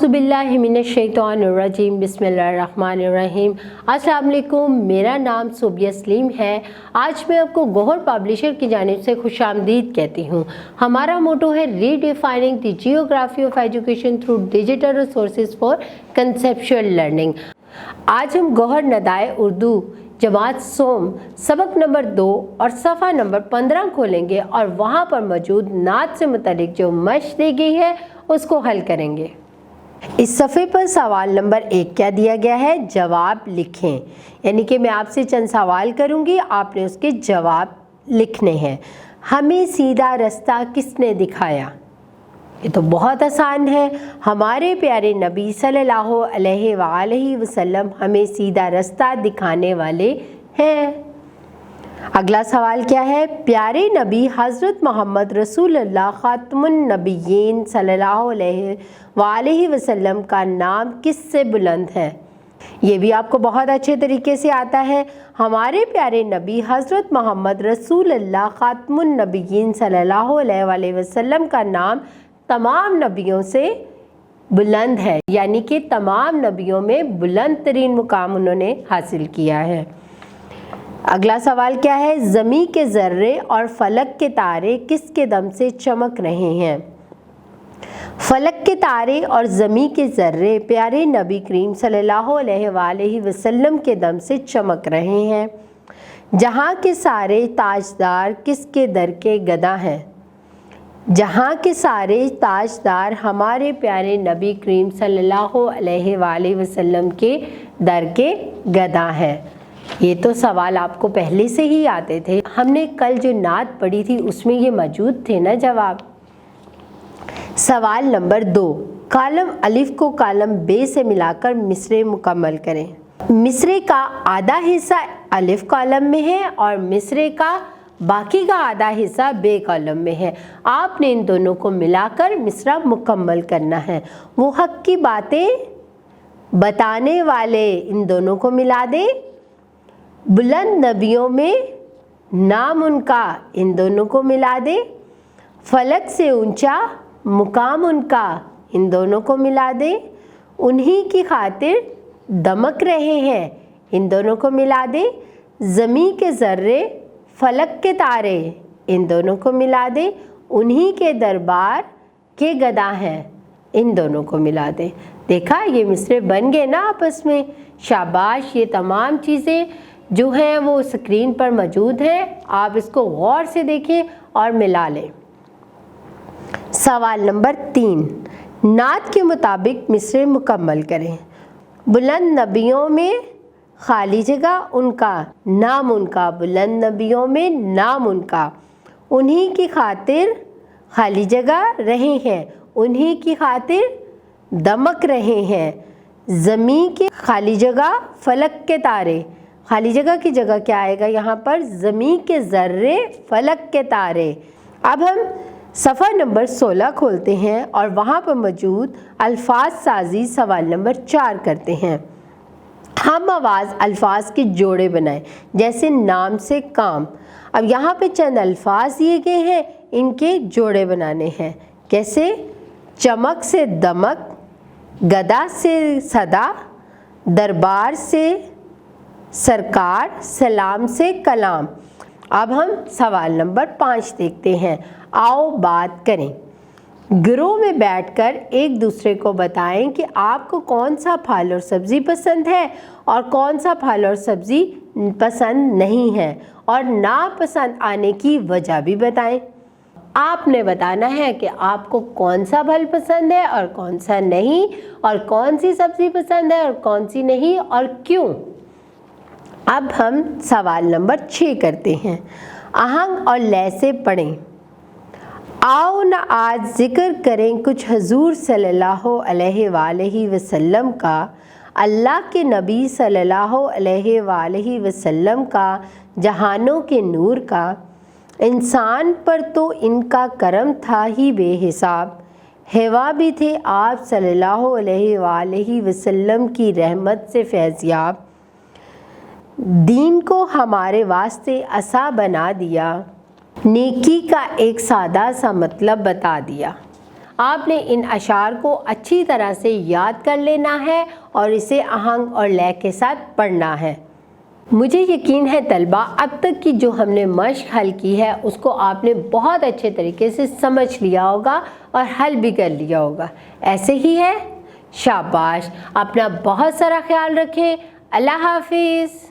आउज़ुबिल्लाहि मिनश्शैतानिर्रजीम बिस्मिल्लाहिर्रहमानिर्रहीम। अस्सलाम वालेकुम, मेरा नाम सोबिया सलीम है। आज मैं आपको गौहर पब्लिशर की जानिब से खुशामदीद कहती हूँ। हमारा मोटो है redefining the geography of education through digital resources for conceptual learning. आज हम गौहर नदाए उर्दू जमात सोम सबक नंबर 2 और सफ़ा नंबर 15 खोलेंगे और वहाँ पर मौजूद नात से मुतालिक जो मश्क दी गई है उसको हल करेंगे। इस सफ़े पर सवाल नंबर 1 क्या दिया गया है, जवाब लिखें। यानी कि मैं आपसे चंद सवाल करूंगी, आपने उसके जवाब लिखने हैं। हमें सीधा रास्ता किसने दिखाया? ये तो बहुत आसान है, हमारे प्यारे नबी सल्लल्लाहु अलैहि वसल्लम हमें सीधा रास्ता दिखाने वाले हैं। अगला सवाल क्या है, प्यारे नबी हज़रत मोहम्मद रसूलुल्लाह ख़ातमुन नबिय्यीन सल्लल्लाहु अलैहि वसल्लम का नाम किससे बुलंद है? ये भी आपको बहुत अच्छे तरीके से आता है। हमारे प्यारे नबी हज़रत मोहम्मद रसूलुल्लाह ख़ातमुन नबिय्यीन सल्लल्लाहु अलैहि वसल्लम का नाम तमाम नबियों से बुलंद है, यानी कि तमाम नबियों में बुलंद तरीन मुकाम उन्होंने हासिल किया है। अगला सवाल क्या है, ज़मी के ज़र्रे और फलक के तारे किसके दम से चमक रहे हैं? फलक के तारे और ज़मी के ज़र्रे प्यारे नबी करीम सल्लल्लाहु अलैहि वसल्लम के दम से चमक रहे हैं। जहाँ के सारे ताजदार किसके दर के गदा हैं? जहाँ के सारे ताजदार हमारे प्यारे नबी करीम सल्लल्लाहु अलैहि वसल्लम के दर के गदा हैं। ये तो सवाल आपको पहले से ही आते थे, हमने कल जो नात पढ़ी थी उसमें ये मौजूद थे ना जवाब। सवाल नंबर 2, कालम अलिफ को कालम बे से मिलाकर मिसरे मुकम्मल करें। मिसरे का आधा हिस्सा अलिफ कॉलम में है और मिसरे का बाकी का आधा हिस्सा बे कॉलम में है। आपने इन दोनों को मिलाकर मिसरा मुकम्मल करना है। वो हक की बातें बताने वाले इन दोनों को मिला दे। बुलंद नबियों में नाम उनका इन दोनों को मिला दे। फलक से ऊंचा मुकाम उनका इन दोनों को मिला दे। उन्हीं की खातिर दमक रहे हैं इन दोनों को मिला दे। ज़मी के ज़र्रे फलक के तारे इन दोनों को मिला दे। उन्हीं के दरबार के गदा हैं इन दोनों को मिला दे। देखा, ये मिसरे बन गए ना आपस में, शाबाश। ये तमाम चीज़ें जो हैं वो स्क्रीन पर मौजूद हैं, आप इसको गौर से देखें और मिला लें। सवाल नंबर 3, नात के मुताबिक मिसरे मुकम्मल करें। बुलंद नबियों में खाली जगह उनका नाम उनका, बुलंद नबियों में नाम उनका। उन्हीं की खातिर खाली जगह रहे हैं, उन्हीं की खातिर दमक रहे हैं। ज़मी के खाली जगह फलक के तारे, खाली जगह की जगह क्या आएगा यहाँ पर, ज़मी के ज़र्रे फलक के तारे। अब हम सफ़ा नंबर 16 खोलते हैं और वहाँ पर मौजूद अल्फाज साजी सवाल नंबर 4 करते हैं। हम आवाज़ अल्फाज के जोड़े बनाएं, जैसे नाम से काम। अब यहाँ पे चंद अल्फाज दिए गए हैं, इनके जोड़े बनाने हैं। कैसे? चमक से दमक, गदा से सदा, दरबार से सरकार, सलाम से कलाम। अब हम सवाल नंबर 5 देखते हैं। आओ बात करें। गिरोह में बैठकर एक दूसरे को बताएं कि आपको कौन सा फल और सब्ज़ी पसंद है और कौन सा फल और सब्ज़ी पसंद नहीं है, और नापसंद आने की वजह भी बताएं। आपने बताना है कि आपको कौन सा फल पसंद है और कौन सा नहीं, और कौन सी सब्ज़ी पसंद है और कौन सी नहीं, और क्यों। अब हम सवाल नंबर 6 करते हैं। आहंग और लय से पढ़ें। आओ न आज ज़िक्र करें कुछ हुज़ूर सल्लल्लाहु अलैहि वसल्लम का, अल्लाह के नबी सल्लल्लाहु अलैहि वसल्लम का, जहानों के नूर का। इंसान पर तो इनका करम था ही बेहिसाब, हेवा भी थे आप सल्लल्लाहु अलैहि वसल्लम की रहमत से फैज़याब। दीन को हमारे वास्ते आसा बना दिया, नेकी का एक सादा सा मतलब बता दिया। آپ نے ان اشعار کو اچھی طرح سے یاد کر لینا ہے اور اسے آہنگ اور لے کے ساتھ پڑھنا ہے۔ مجھے یقین ہے طلبہ اب تک کی جو ہم نے مشق حل کی ہے اس کو آپ نے بہت اچھے طریقے سے سمجھ لیا ہوگا اور حل بھی کر لیا ہوگا۔ ایسے ہی ہے؟ شاباش، اپنا بہت سارا خیال رکھیں۔ اللہ حافظ۔